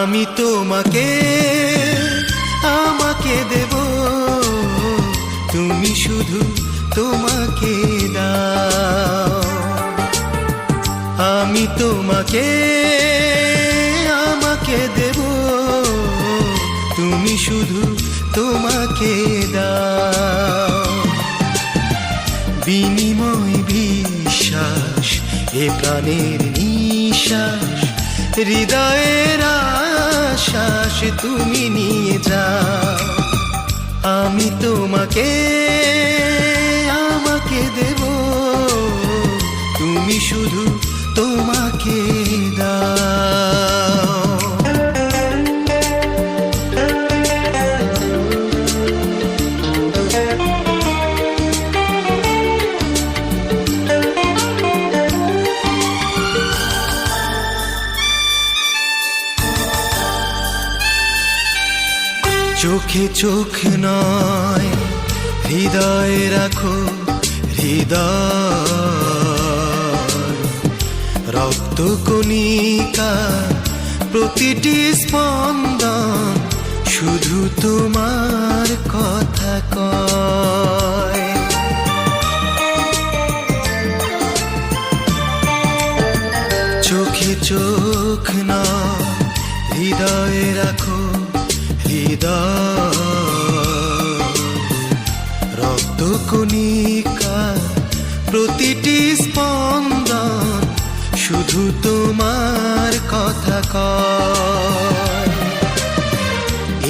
আমি তোমাকে আমাকে দেব, তুমি শুধু তোমাকে দাও। আমি তোমাকে আমাকে দেব, তুমি শুধু তোমাকে দাও। বিনিময় বিশ্বাস এ প্রাণের নিঃশ্বাস, হৃদয়ের আশ্বাস তুমি নিয়ে যাও। আমি তোমাকে আমাকে দেব, তুমি শুধু তোমাকে দাও। চোখে চোখ নয় হৃদয়ে রাখো হৃদয়, রক্ত কণিকা প্রতিটি স্পন্দন শুধু তোমার কথা কয়। চোখে চোখ নয় হৃদয়ে রাখো রক্ত কণিকা প্রতিটি স্পন্দন শুধু তোমার কথা কয়।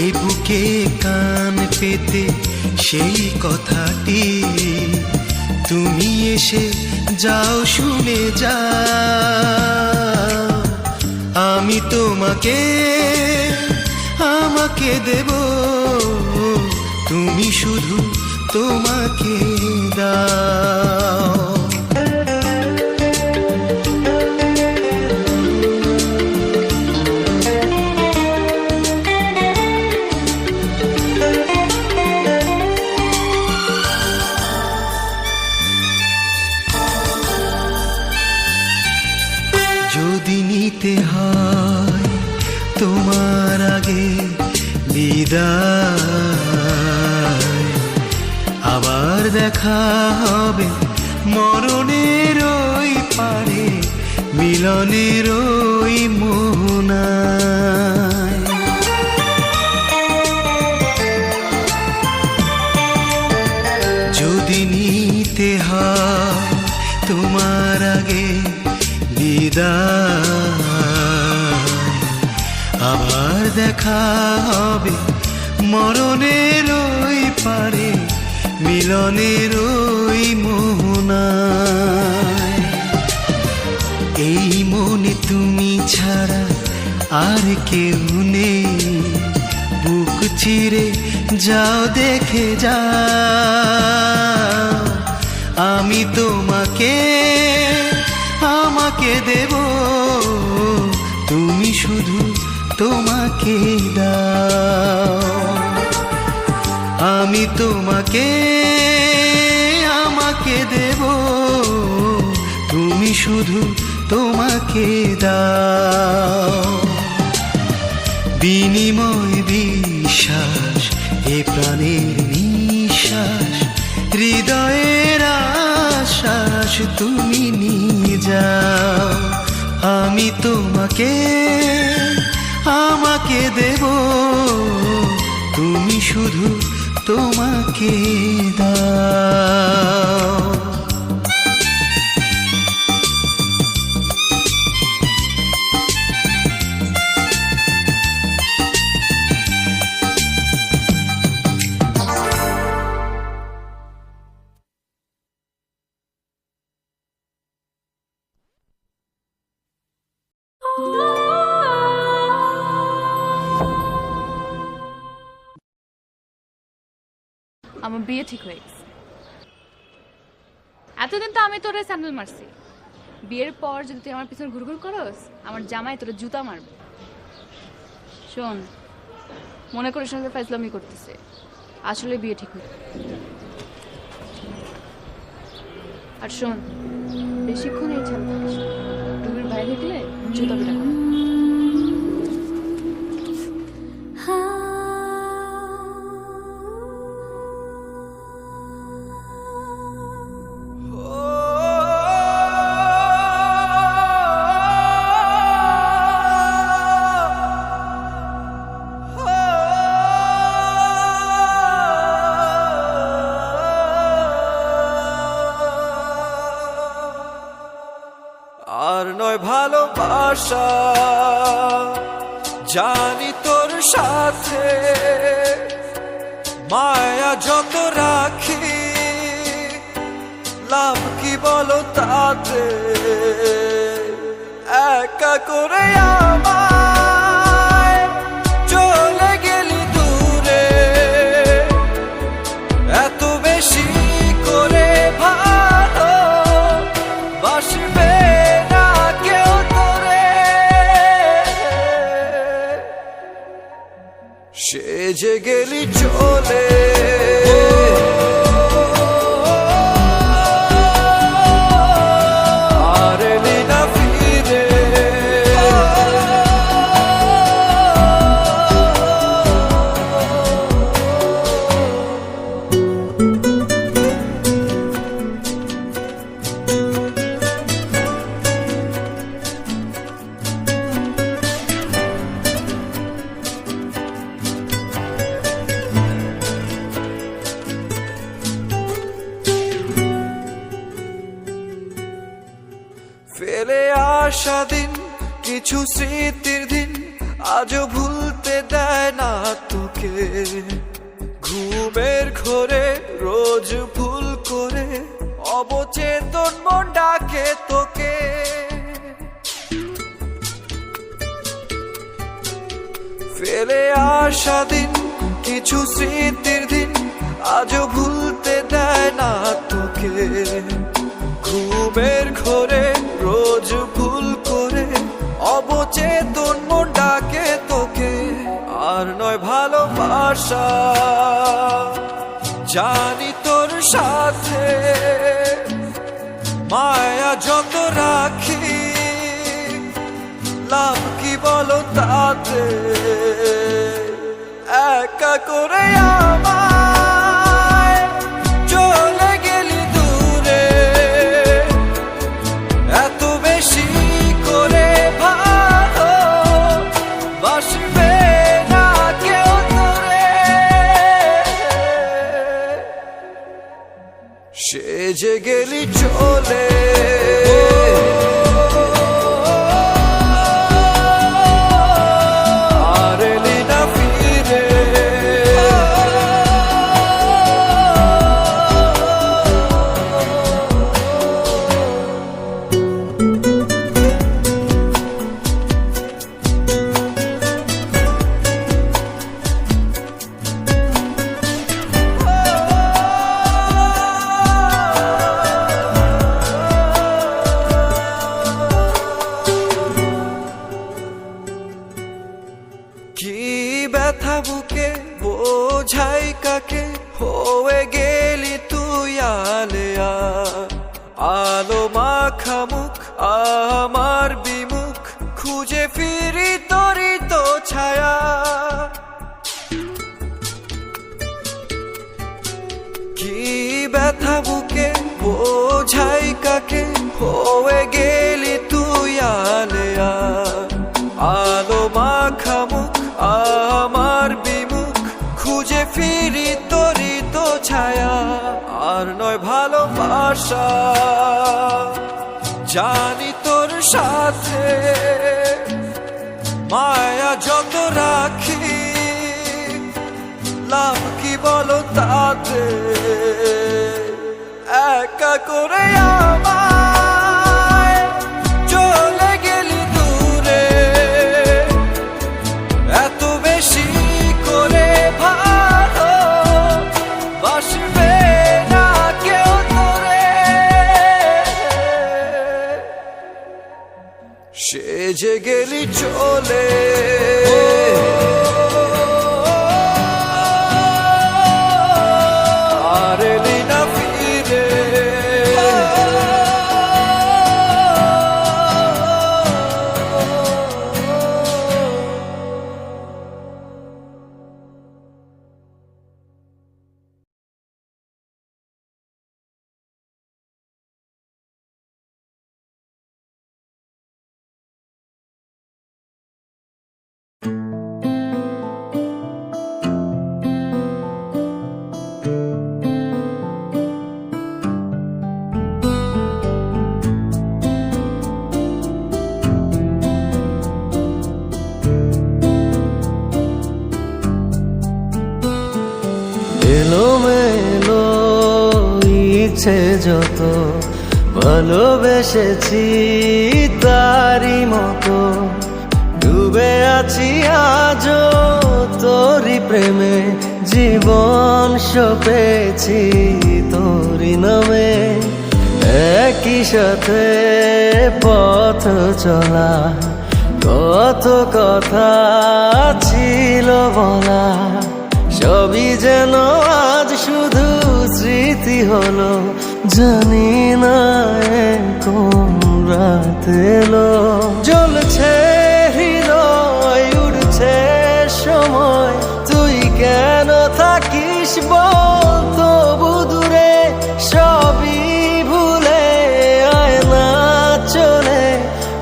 এ বুকে কান পেতে সেই কথাটি তুমি এসে যাও, শুনে যাও। আমি তোমাকে আমাকে দেব, তুমি শুধু তোমাকে দাও। যদি নিতে হয় তোমার আগে বিদায়, আবার দেখা হবে মরণের ওই পারে, মিলনের ওই মোহনায়। যদি নিতে হয় তোমার আগে বিদায়, আবার দেখা হবে মরণের ওই পারে, মিলনের ওই মোহনায়। এই মনে তুমি ছাড়া আর কেউ নেই, বুক চিরে যাও, দেখে যাও। আমি তোমাকে আমাকে দেব, তুমি শুধু তোমাকে দাও। আমি তোমাকে আমাকে দেব, তুমি শুধু তোমাকে দাও। বিনিময় বিশ্বাস এ প্রাণের নিঃশ্বাস, হৃদয়ের আশ্বাস তুমি নিয়ে যাও। আমি তোমাকে আমাকে দেব, তুমি শুধু তোমাকে দাও। আমার বিয়ে ঠিক হয়ে গেছে। এতদিন তো আমি তোরে স্যান্ডেল মারছি, বিয়ের পর যদি তুই আমার পিছনে ঘুরঘুর করস, আমার জামাই তোরে জুতা মারবে। শোন, মনে করিস না যে ফাইজলামি করতেছে, আসলে বিয়ে ঠিক হয়ে। আর শোন, বেশিক্ষণ এই ছাড়া থাকিস, ডুবির বাইরে গেলে জুতা পিটা করে। নয় ভালোবাসা। জানি তোর সাথে মায়া যত রাখি, লাভ কি বলো তাতে? একা করে আমায় চলে গেলি দূরে, এত বেশি করে ভালো বাসবে না কেউ তোরে। সেজে গেলি চলে, আর এলি না ফিরে। ফেলে আসা দিন, কিছু স্মৃতির দিন আজও ভুলতে দেয় না তোকে। ঘুমের ঘোরে রোজ ভুল করে অবচেতন মন ডাকে তোকে। ফেলে আসা দিন, কিছু স্মৃতির দিন আজও ভুলতে দেয় না তোকে। ঘুমের ঘোরে রোজ ভুল করে অবচেতন মন ডাকে তোকে। আর নয় ভালোবাসা, জানি তোর সাথে মায়া যত রাখি, লাভ কি বলো তাতে? একা করে আমায় চলে গেলি দূরে, এত বেশি করে ভালো বাসবে না কেউ তোরে। সেজে গেলি চলে, আর এলি না ফিরে। কি ব্যথা বুকে বোঝাই কাকে, হয়ে গেলি তুই আলেয়া। আলো মাখা মুখ আমার বিমুখ, খুঁজে ফিরি তোরই তো ছায়া। কি ব্যথা বুকে বোঝাই কাকে, হয়ে গেলি তুই আলেয়া। আলো মাখা মুখ আমার বিমুখ, খুঁজে ফিরি তোরই তো ছায়া। আর নয় ভালোবাসা, জানি তোর সাথে মায়া যত রাখি, লাভ কি বলো তাতে? একা করে আমায় চলে গেলি দূরে, এত বেশি করে ভালো বাসবে না কেউ তোরে। সেজে গেলি চলে, ইচ্ছে যত ভালোবেসেছি তারি মতো ডুবে আছি আজও তোরি প্রেমে জীবন সপেছি তোরি নামে একই সাথে পথ চলা কত কথা ছিল বলা সবই যেন আজ শুধু স্মৃতি হলো জানি না কোন রাত এলো জ্বলছে হৃদয় উড়ছে সময় তুই কেন থাকিস বল তবু দূরে সবই ভুলে আয় না চলে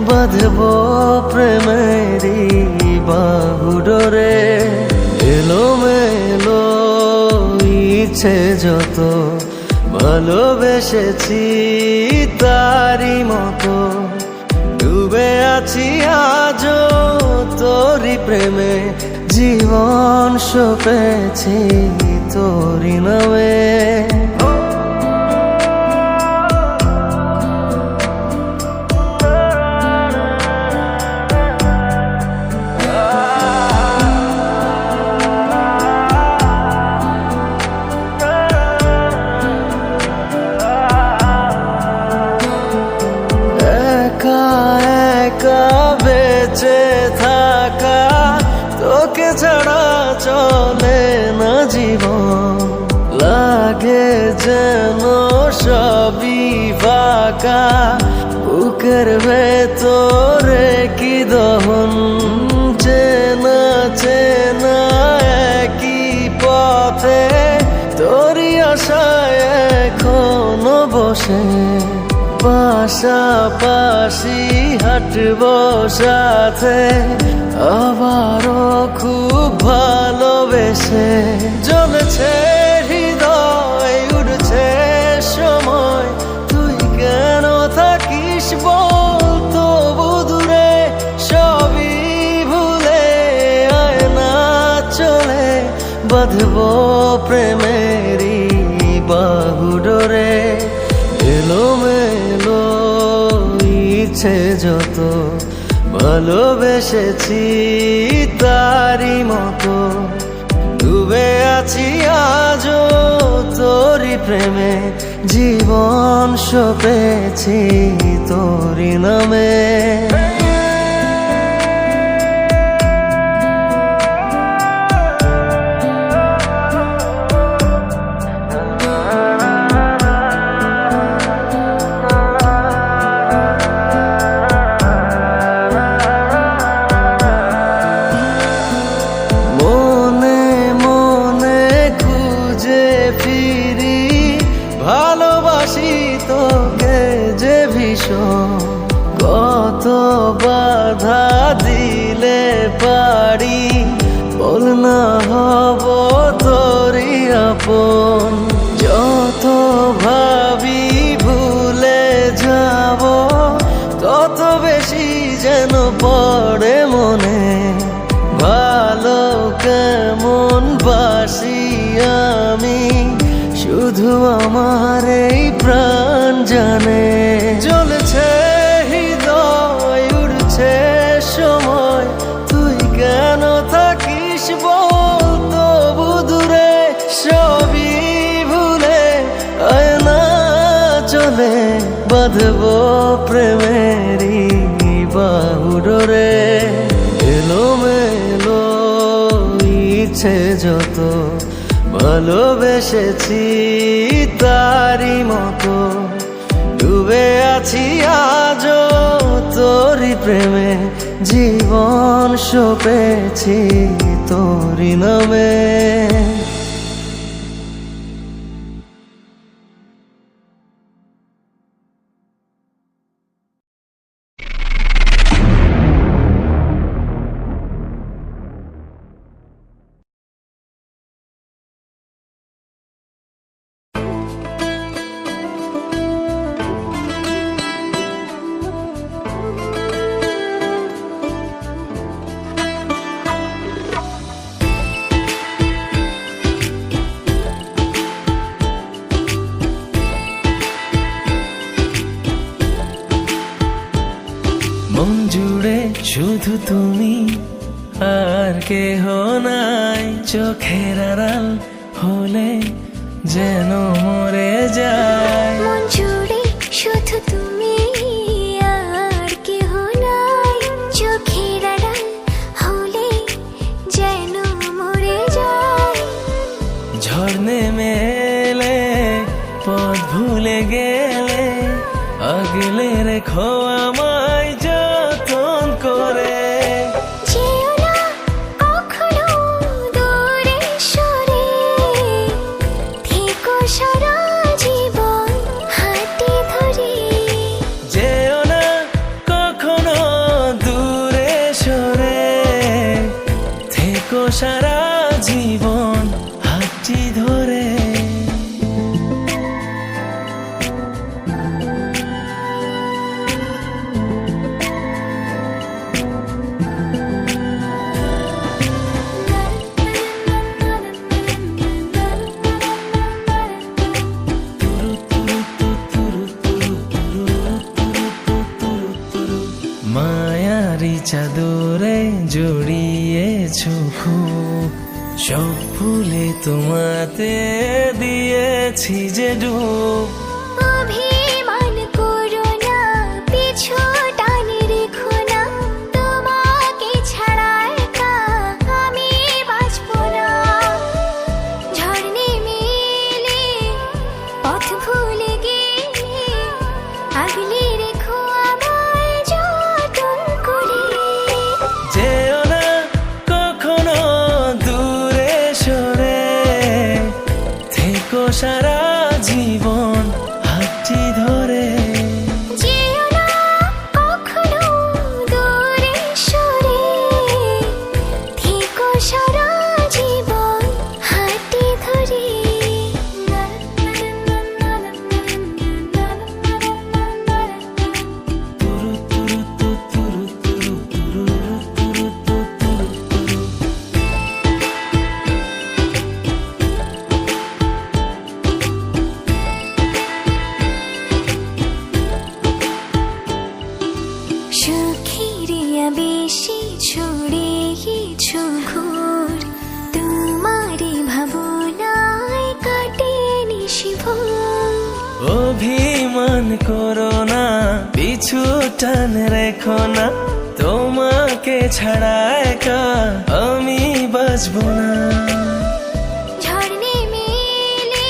বাঁধবো প্রেমেরই বাহুডোরে এলোমেলো ইচ্ছে যত ভালোবেসেছি তারি মতো ডুবে আছি আজও তোরি প্রেমে জীবন সপেছি তোরি নামে বেঁচে থাকা তোকে ছাড়া চলে না জীবন লাগে যেন সবই ফাঁকা বুকের ভেতরে কি দহন চেনা চেনা একই পথে তোরই আশায় এখনো বসে পাশাপাশি হাঁটব সাথে আবারও খুব ভালোবেসে জ্বলছে হৃদয় উড়ছে সময় তুই কেন থাকিস বল তবু দূরে সবই ভুলে আয় না চলে বাঁধব প্রেমেরই বাহুডোরে এলোমেলো ইচ্ছে যত ভালোবেসেছি তারি মতো ডুবে আছি আজও তোরি প্রেমে জীবন সপেছি তোরি নামে ভালোবাসি তোকে যে ভীষণ কত বাধা দিলে পারি বল না হব তোরই আপন যত ভাবি ভুলে যাব তত বেশি যেন পড়ে মনে ভালো কেমন বাসি আমি শুধু আমার এই প্রাণ জানে জ্বলছে হৃদয় উড়ছে সময় তুই কেন থাকিস বল তবু দূরে সবই ভুলে আয় না চলে বাঁধব প্রেমেরই বাহুডোরে এলোমেলো ইচ্ছে যত ভালোবেসেছি তারি মতো ডুবে আছি আজও তোরি প্রেমে জীবন সপেছি তোরি নামে শুধু তুমি আর কেহ নাই, চোখের আড়াল হলে যেন মরে যায়। মন জুড়ে শুধু তুমি আর কেহ নাই, চোখের আড়াল হলে যেন মরে যায়। ঝড় নেমে এলে পথ ভুলে গেলে আগলে রেখো আমায় যতন করে। যেও না কখনো দূরে সরে, থেকো সারা জীবন হাতে ধরে। যেও না কখনো দূরে সরে, থেকো সারা জীবন হাতটি ধরে। মায়ারি চাদরে জড়িয়েছো খুব, সব ফুলে তোমাতে দিয়েছি যে ডুব। অভিমান করো না, পিছু টানে রেখো না, তোমাকে ছাড়া একা আমি বাঁচবো না। ঝড় নেমে এলে পথ ভুলে গেলে আগলে রেখো আমায় যতন করে। যেও না কখনো দূরে সরে, থেকো সারা জীবন হাতটি ধরে। যেও না কখনো দূরে সরে, থেকো সারা জীবন হাতে ধরে। সুখের বেশি ছড়িয়েছো ঘোর, তোমারই ভাবনায় কাটে নিশিভোর। অভিমান করো না, পিছু টান রেখো না, তোমাকে ছাড়া একা আমি বাঁচবো না। ঝড় নেমে এলে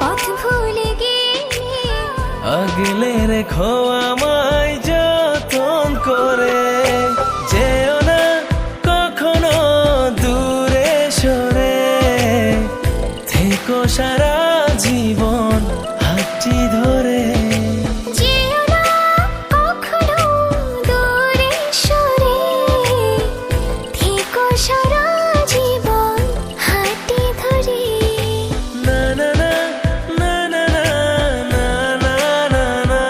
পথ ভুলে গেলে আগলে রেখো আমায় যতন করে। যেও না কখনো দূরে সরে, থেকো সারা জীবন হাতটি ধরে। যেও না কখনো দূরে সরে, থেকো সারা জীবন হাতে ধরে। না না না না না না না না না।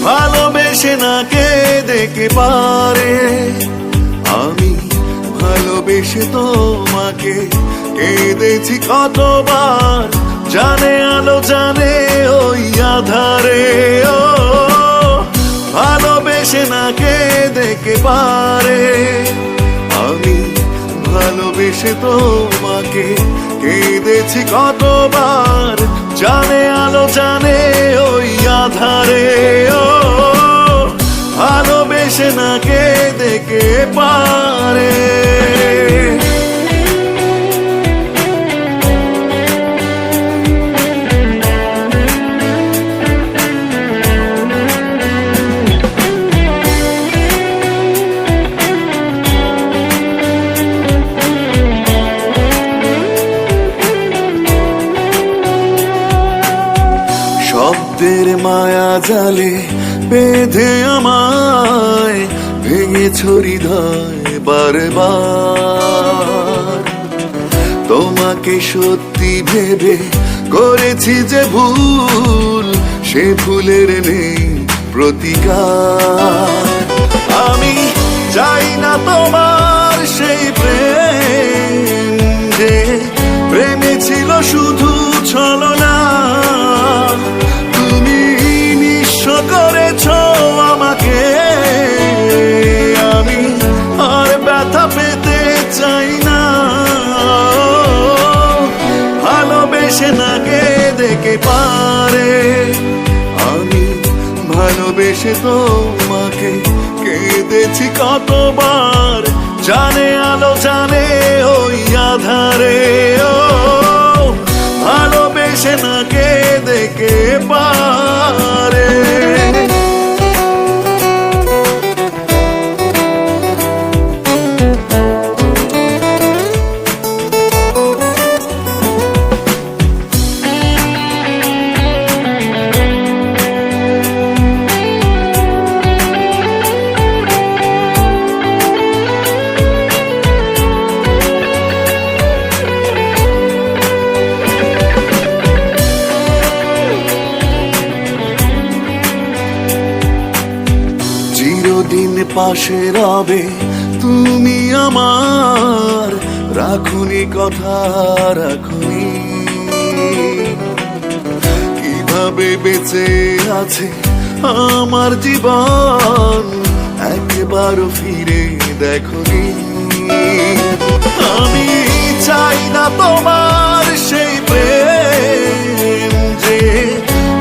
ভালোবেসে না কে দেখে পারে, আমি ভালোবেসে তোমাকে কেঁদেছি কতবার, জানে আলো জানে ওই আধারে। ও ভালোবেসে না কে দেখে পারে, আমি ভালোবেসে তোমাকে কেঁদেছি কতবার, জানে আলো জানে ওই আধারে। ও ভালোবেসে না কে দেখে পারে। মায়া জালে বেঁধে আমায় ভেঙে হৃদয় বারবার। তোমাকে সত্যি ভেবে করেছি যে ভুল, সে ভুলের নেই প্রতিকার। আমি চাই না তোমার সেই প্রেম, যে প্রেমে ছিল শুধু ছলনা। তুমি নিঃস্ব করেছ আমাকে, আমি আর ব্যথা পেতে চাই না। ভালোবেসে না কেঁদে কে পারে, আমি ভালোবেসে তোমাকে কেঁদেছি কতবার। জানে আলো জানে ওই আধারে, ও ভালোবেসে না কেঁদে কে পারে। চিরদিন পাশে রবে তুমি আমার, রাখুনি কথা রাখুনি। কিভাবে বেঁচে আছে আমার জীবন, একবারও ফিরে দেখনি। আমি চাই না তোমার সেই প্রেম, যে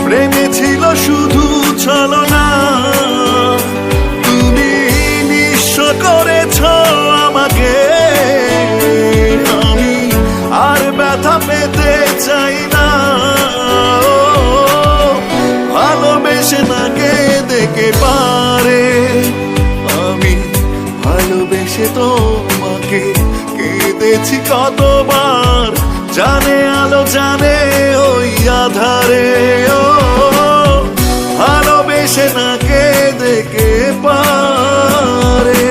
প্রেমে ছিল শুধু ছলনা। তুমি নিঃস্ব করেছ আমাকে, আমি আর ব্যথা পেতে চাই না। ভালোবেসে না কেঁদে কে পারে, আমি ভালোবেসে তোমাকে কেঁদেছি কতবার। জানে আলো জানে ওই আধারে, ও ভালোবেসে না কেঁদে কে পারে।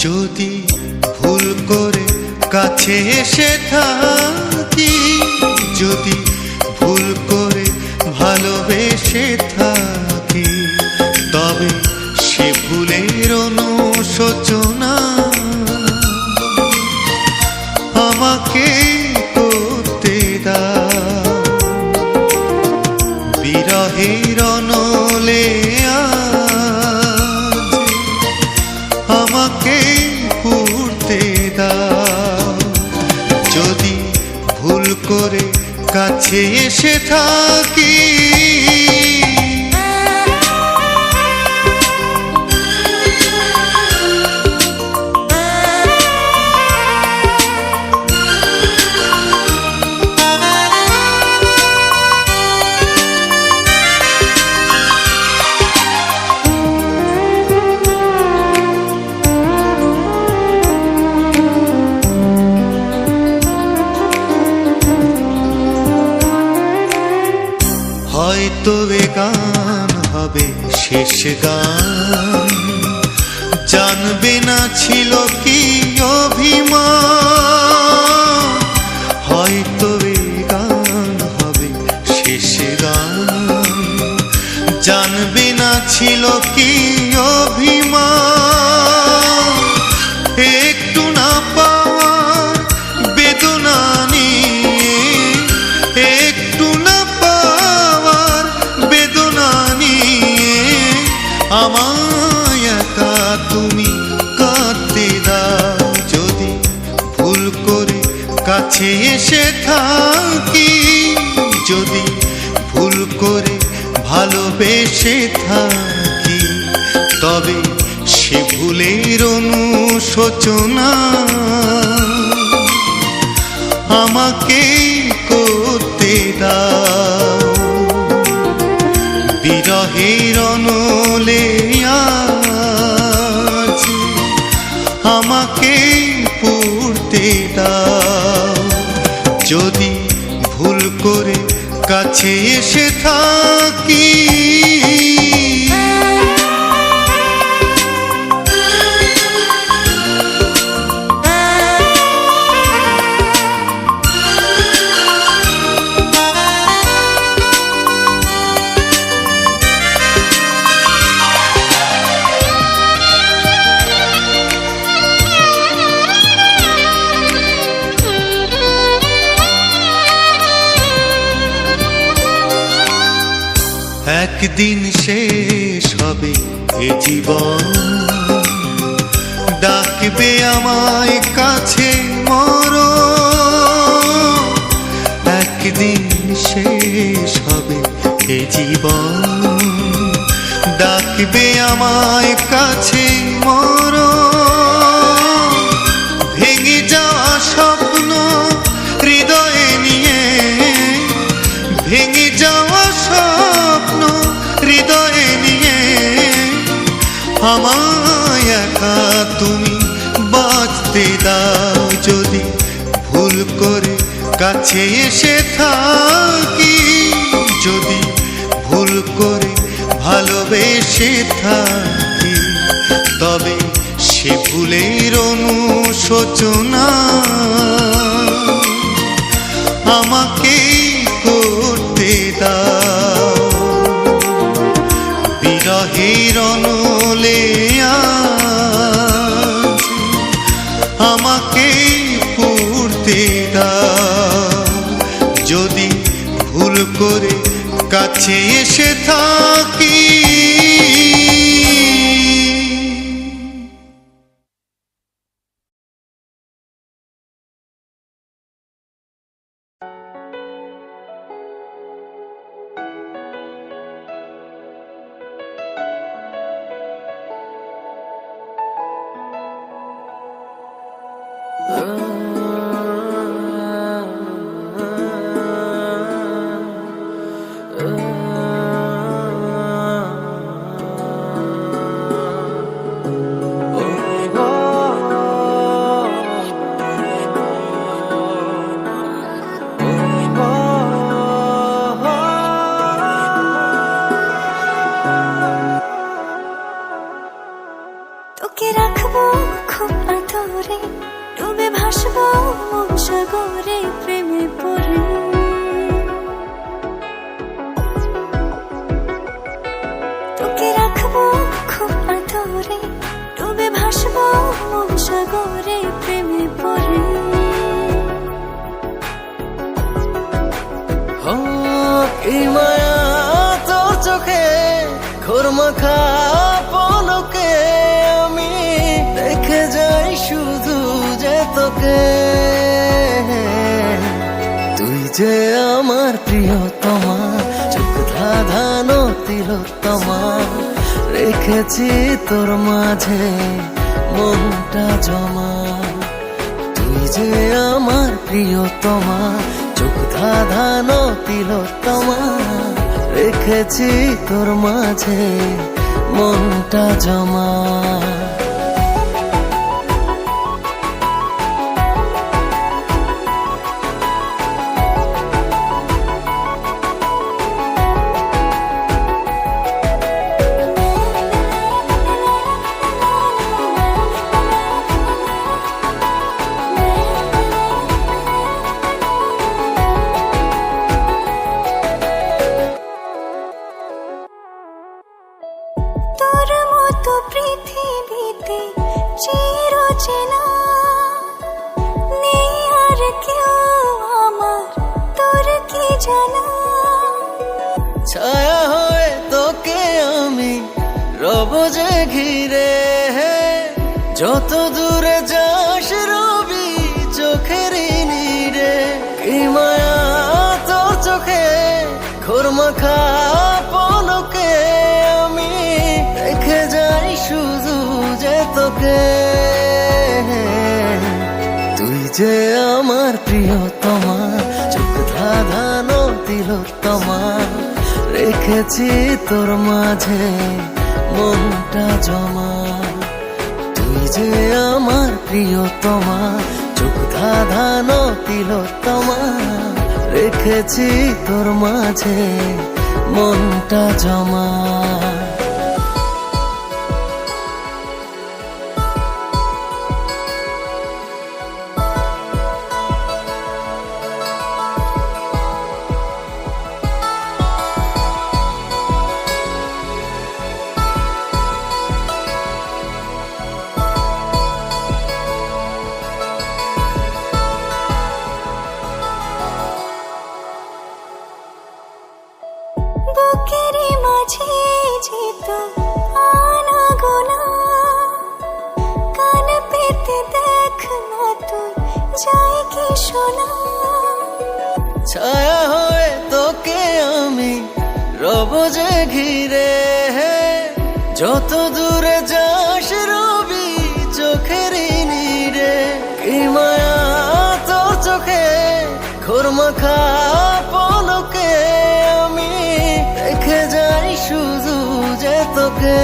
যদি ভুল করে কাছে এসে থাকি, যদি ভুল করে ভালোবেসে থাকি, তবে সে ভুলের অনুশোচনা আমাকে করতে দাও। বিরহের অনলে আমাকে পুড়তে দাও। যদি ভুল করে কাছে এসে থাকি, হবে শেষ গান, জানবে না ছিল কি অভিমান, হয়তো এই গান হবে শেষ গান, জানবে না ছিল কি অভিমান, একটু না পাওয়ার বেদনা নিয়ে, একটু না পাওয়ার বেদনা নিয়ে আমায় একা তুমি কাঁদতে দাও। যদি ভুল করে কাছে এসে থাকি, যদি ভুল করে ভালোবেসে থাকি, তবে সে ভুলের অনুশোচনা আমাকে করতে দাও। বিরহের অনলে আজ আমাকে পড়তে দাও। যদি ভুল করে কাছে এসে থাকি, একদিন শেষ হবে এ জীবন, ডাকবে আমায় কাছে মরণ। একদিন শেষ হবে এ জীবন, ডাকবে আমায় কাছে মরণ। ভেঙে যাওয়া স্বপ্ন হৃদয়ে নিয়ে, ভেঙে যাওয়া স্বপ্ন হৃদয়ে নিয়ে আমায় একা তুমি বাঁচতে দাও। যদি ভুল করে কাছে এসে থাকি, যদি ভুল করে ভালোবেসে থাকি, তবে সে ভুলের অনুশোচনা আমাকে করতে দাও। বিরহের অনলে আজ আমাকে পড়তে দাও। যদি ভুল করে কাছে এসে থাকি, তোকে রাখবো খুব আদরে, ডুবে ভাসবো মন সাগরে প্রেমে পড়ে। তোকে রাখবো খুব আদরে, ডুবে ভাসবো মন সাগরে প্রেমে পড়ে। এই মায়া তোর চোখে ঘোর মাখা পলকে, আমি দেখে যাই শুধু যে তোকে। তুই যে আমার প্রিয়তমা, চোখ ধাঁধানো তিলোত্তমা, রেখেছি তোর মাঝে মনটা জমা। তুই যে আমার প্রিয়তমা, চোখ ধাঁধানো তিলোত্তমা, রেখেছি তোর মাঝে মনটা জমা। পৃথিবীতে চির চেনা নেই আর কেউ আমার, তোর কি জানা? ছায়া হয়ে তোকে আমি রব যে ঘিরে, যত দূরে যাস রবি চোখের নীরে। কি মায়া তোর চোখে, ঘোরমাখা পলকে আমি দেখে যাই শুধু যে তোকে। তুই যে আমার প্রিয়তমা, চোখ ধাঁধানো তিলোত্তমা, রেখেছি তোর মাঝে মনটা জমা। তুই যে আমার প্রিয়তমা, চোখ ধাঁধানো তিলোত্তমা, রেখেছি তোর মাঝে মনটা জমা। বুকের মাঝে যেত আনাগোনা, কান পেতে দেখ না তুই যাই কি শোনা। ছায়া হয়ে তোকে আমি রব যে ঘিরে, যত দূরে যাস রবি চোখের নীরে। কি মায়া তোর চোখে, ঘোরমাখা পলকে আমি দেখে যাই শুধু যে তোকে।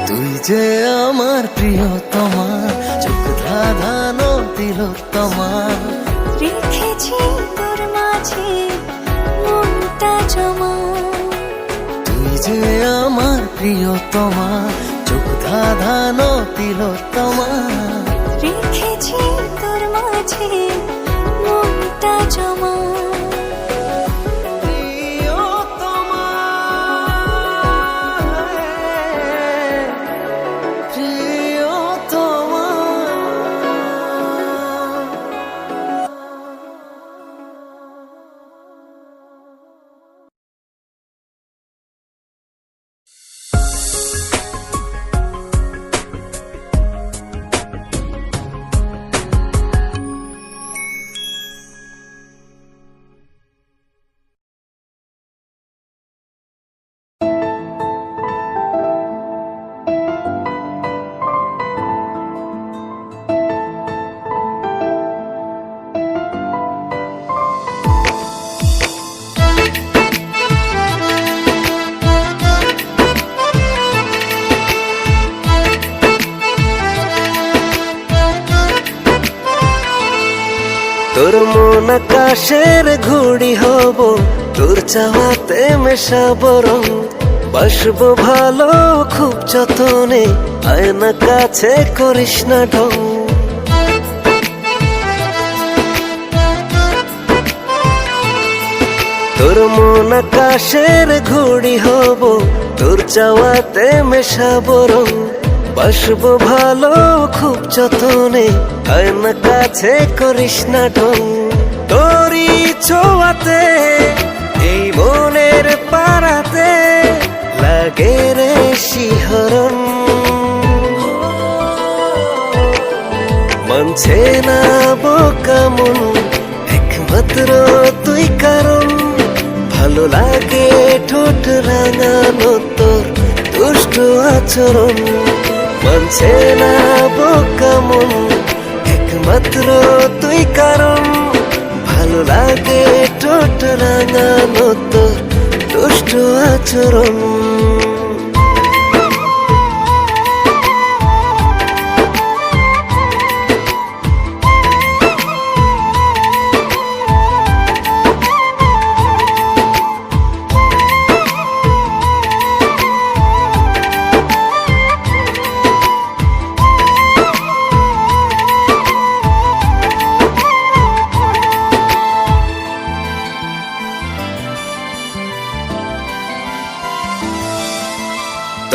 তুই যে আমার প্রিয়তমা, চোখ ধাঁধানো তিলোত্তমা, রেখেছি তোর মাঝে মনটা জমা। তুই যে আমার প্রিয়তমা, চোখ ধাঁধানো তিলোত্তমা, রেখেছি তোর মাঝে মনটা জমা। প্রিয়তমা, প্রিয়তমা। তোর মন আকাশের ঘুড়ি হব, তোর চাওয়াতে মেশাবো রং। বাসবো ভালো খুব যতনে, আয়না কাছে করিস না ঢং। তোর মন আকাশের ঘুড়ি হব, তোর চাওয়াতে মেশাবো রং। বাসবো ভালো খুব যতনে, আয়না কাছে করিস না ঢং। তোরই ছোঁয়াতে এই মনের পাড়াতে লাগে রে শিহরণ। মানছে না বোকা মন, একমাত্র তুই কারণ। ভালো লাগে ঠোঁট রাঙানো তোর দুষ্ট আচরণ। মানছে না বোকা মন, একমাত্র তুই কারণ। ভালো লাগে ঠোঁট রাঙানো তোর দুষ্ট আচরণ।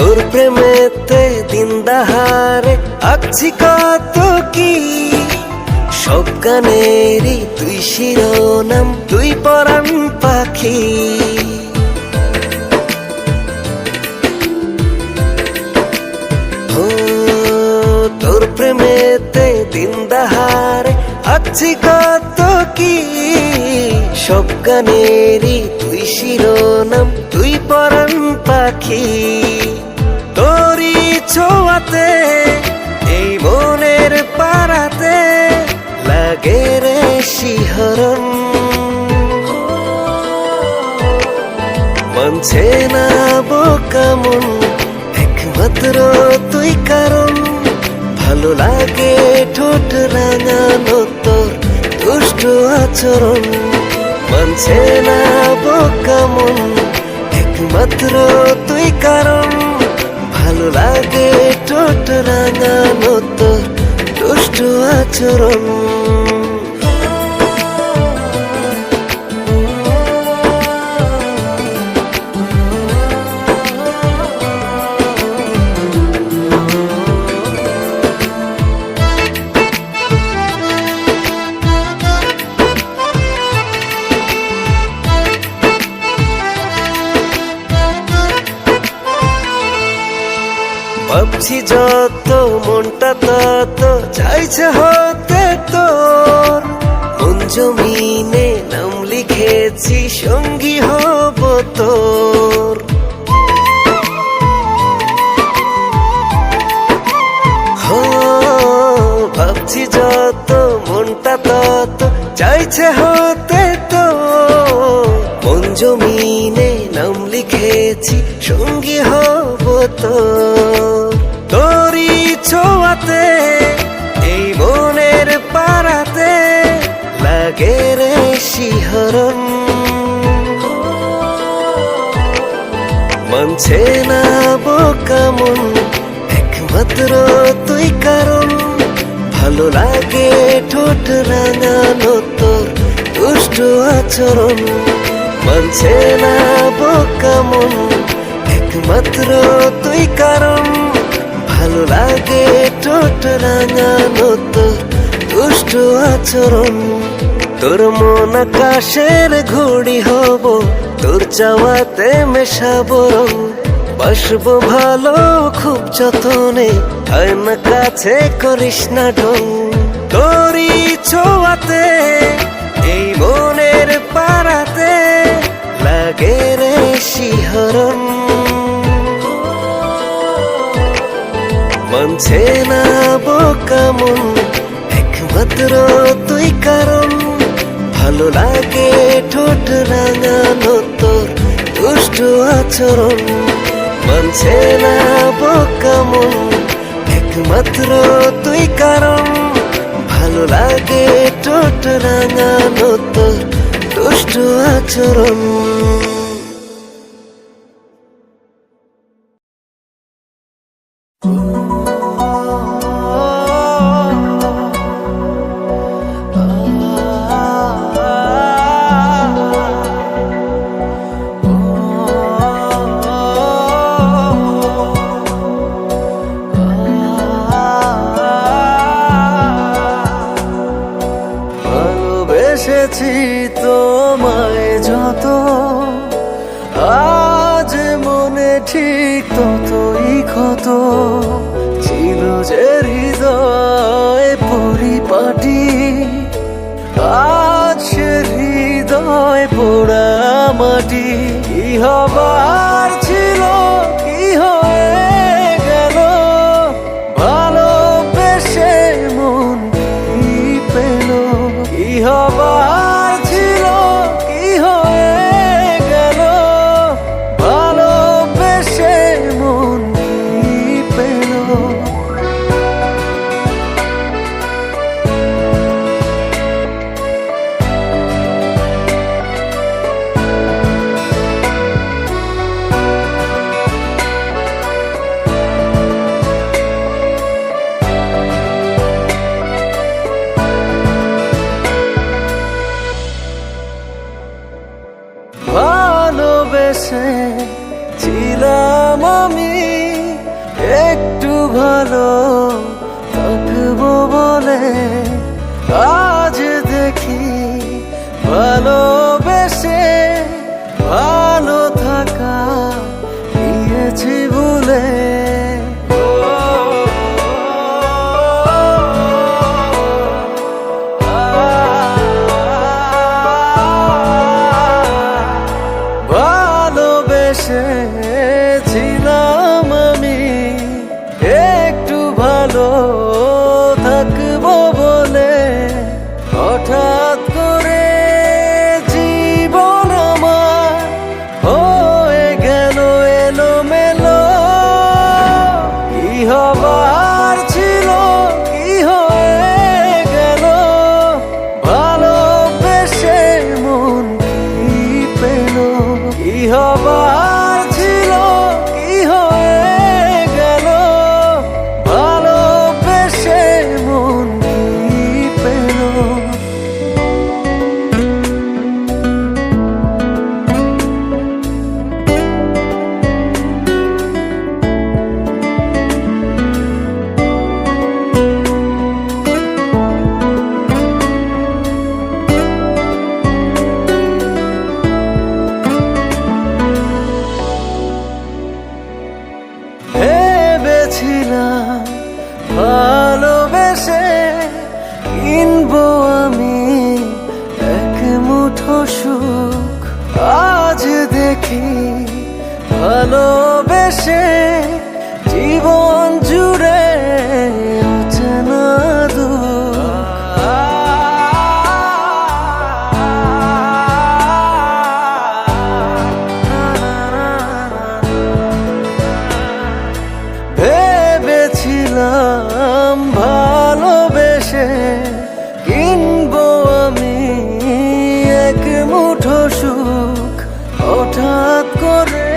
তোর প্রেমেতে দিন দাহারে আছি কত কি, সব গানেরই তুই শিরোনাম, তুই পরাণ পাখি। ও তোর প্রেমেতে দিন দাহারে আছি কত কি, সব গানেরই তুই শিরোনাম, তুই পরাণ পাখি। তোরই ছোঁয়াতে এই মনের পাড়াতে লাগে রে শিহরণ, মানছে না বোকা মন একমাত্র তুই কারণ। ভালো লাগে ঠোঁট রাঙানো তোর দুষ্ট আচরণ, মানছে না বোকা মন একমাত্র তুই কারণ। ভালো লাগে ঠোঁট রাঙানো তোর দুষ্ট আচরণ। ভাবছি যত মনটা তত চাইছে হতে তোর, মন জমিনে নাম লিখেছি সঙ্গী হব তোর। ভাবছি যত মনটা তত চাইছে হতে তোর, মন জমিনে নাম লিখেছি সঙ্গী হব তোর। তোরই ছোঁয়াতে এই মনের পাড়াতে লাগে রে শিহরণ, মানছে না বোকা মন একমাত্র তুই কারণ। ভালো লাগে ঠোঁট রাঙানো তোর দুষ্ট আচরণ, মানছে না বোকা মন একমাত্র তুই কারণ। ভালো লাগে ঠোঁট রাঙানো তোর দুষ্ট আচরণ। তোর মন আকাশের ঘুড়ি হব, তোর চাওয়াতে মেশাবো রং। বাসবো ভালো খুব যতনে, হয় না কাছে করিস না ঢং। তোরই ছোঁয়াতে এই মনের পাড়াতে লাগে রে শিহরণ, মানছে না বোকা মন একমাত্র তুই কারণ। ভালো লাগে ঠোঁট রাঙানো তোর দুষ্ট আচরণ, মানছে না বোকা মন একমাত্র তুই কারণ। ভালো লাগে ঠোঁট রাঙানো তোর দুষ্ট আচরণ। ভালোবেসেছি তোমায় যত, আজ মনে ঠিক ততই ক্ষত। ছিল যে হৃদয় পরিপাটি, আজ সে হৃদয় পোড়া মাটি। কি হবার ছিল কি হয়ে গেল, ভালোবেসে মন কি পেল। কি হবার ছিল কি হয়ে গেল, ভালোবেসে মন কি পেল। ভালোবেসে ছিলাম আমি একটু ভালো থাকবো বলে আজ দেখি ভালোবেসে ভালো থাকা দিয়েছি ভুলে ভালোবেসেছিলাম আমি একটু ভালো থাকবো বলে হঠাৎ করে জীবন আমার হয়ে গেল এলোমেলো কি হবার ছিল কি হয়ে গেল ভালোবেসে মন কি পেল কি হবার ছিল কি হয়ে গেল ভালোবেসে মন কি পেল ভেবেছিলাম ভালোবেসে কিনবো আমি এক মুঠো সুখ আজ দেখি ভালোবেসে জীবন জুড়ে অচেনা ভেবেছিলাম ভালোবেসে কিনবো আমি এক মুঠো সুখ হঠাৎ করে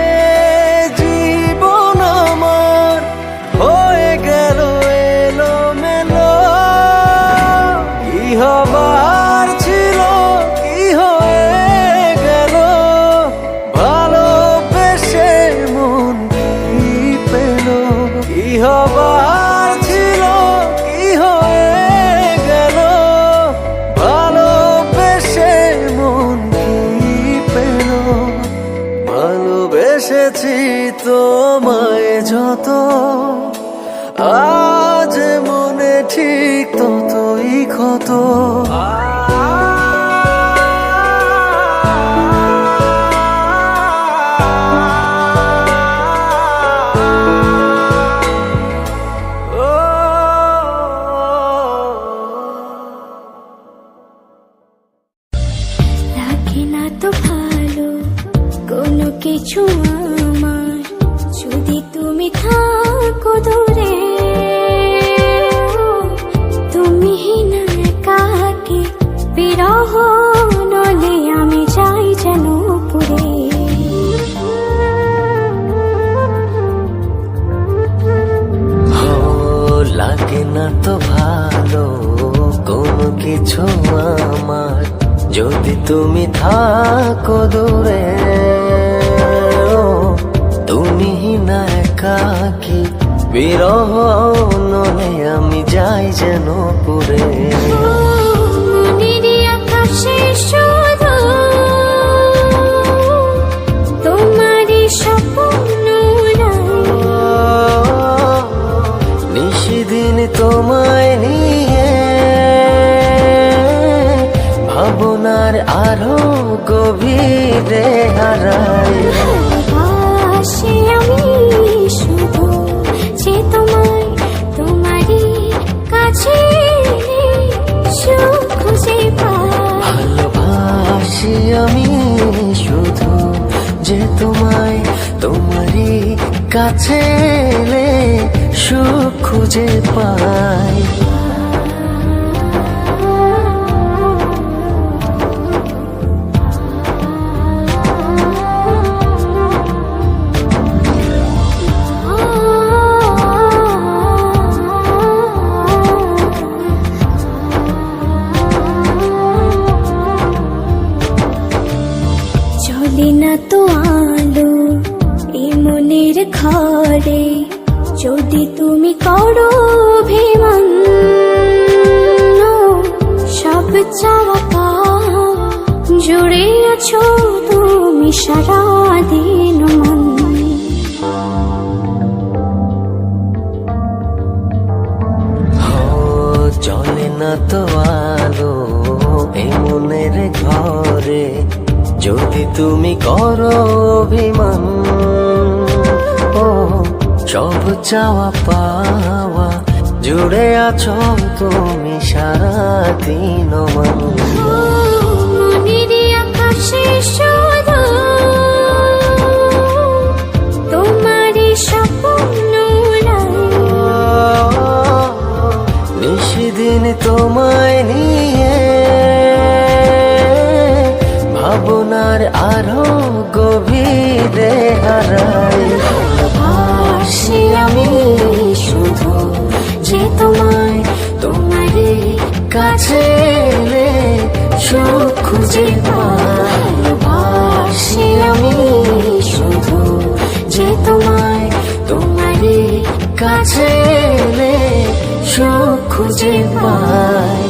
জীবন আমার হয়ে গেল এলোমেলো কি হবার ছিল কি হয়ে গেল ভালোবেসে মন কি পেল কি হবার ছিল কি হয়ে গেল ভালোবেসে মন কি পেল ভালোবেসেছি তোমায় যত আজ মনে ঠিক ততই ক্ষত লাগে না তো ভালো কোনো কিছু আমার যদি তুমি থাকো দূরে তুমি না একাকী বিরহ নলে আমি যাই যেন পুরে লাগে না তো ভালো কোনো কিছু আমার যদি তুমি থাকো দূরে তুমি না একাকী বিরহ নলে আমি যাই যেন পুরে মনের আকাশে শুধু তোমারই স্বপ্ন নিশিদিন তোমায় নিয়ে ভাবনার আরো গভীরে হারাই ভালোবাসি আমি শুধু যে তোমায় তোমারই কাছে সুখ খুঁজে পাই ভালোবাসি আমি শুধু যে তোমায় তোমারই কাছে এলে সুখ খুঁজে পাই চলে না তো আলো এ মনের ঘরে যদি তুমি করো অভিমান, সব চাওয়া পাওয়া জুড়ে আছো তুমি সারাদিন মন। চলে না তো আলো এই মনের ঘরে, যদি তুমি করো অভিমান। ও সব চাওয়া পাওয়া জুড়ে আছো তুমি সারাদিন মন। মনেরই আকাশে শুধু তোমারই স্বপ্ন নিশিদিন তোমায় নিয়ে ভাবনার আরো গভীরে হারাই। ভালোবাসি আমি শুধু যে তোমায়, তোমারই কাছে এলে সুখ খুঁজে পাই। ভালোবাসি আমি শুধু যে তোমায়, তোমারই কাছে এলে সুখ খুঁজে পাই।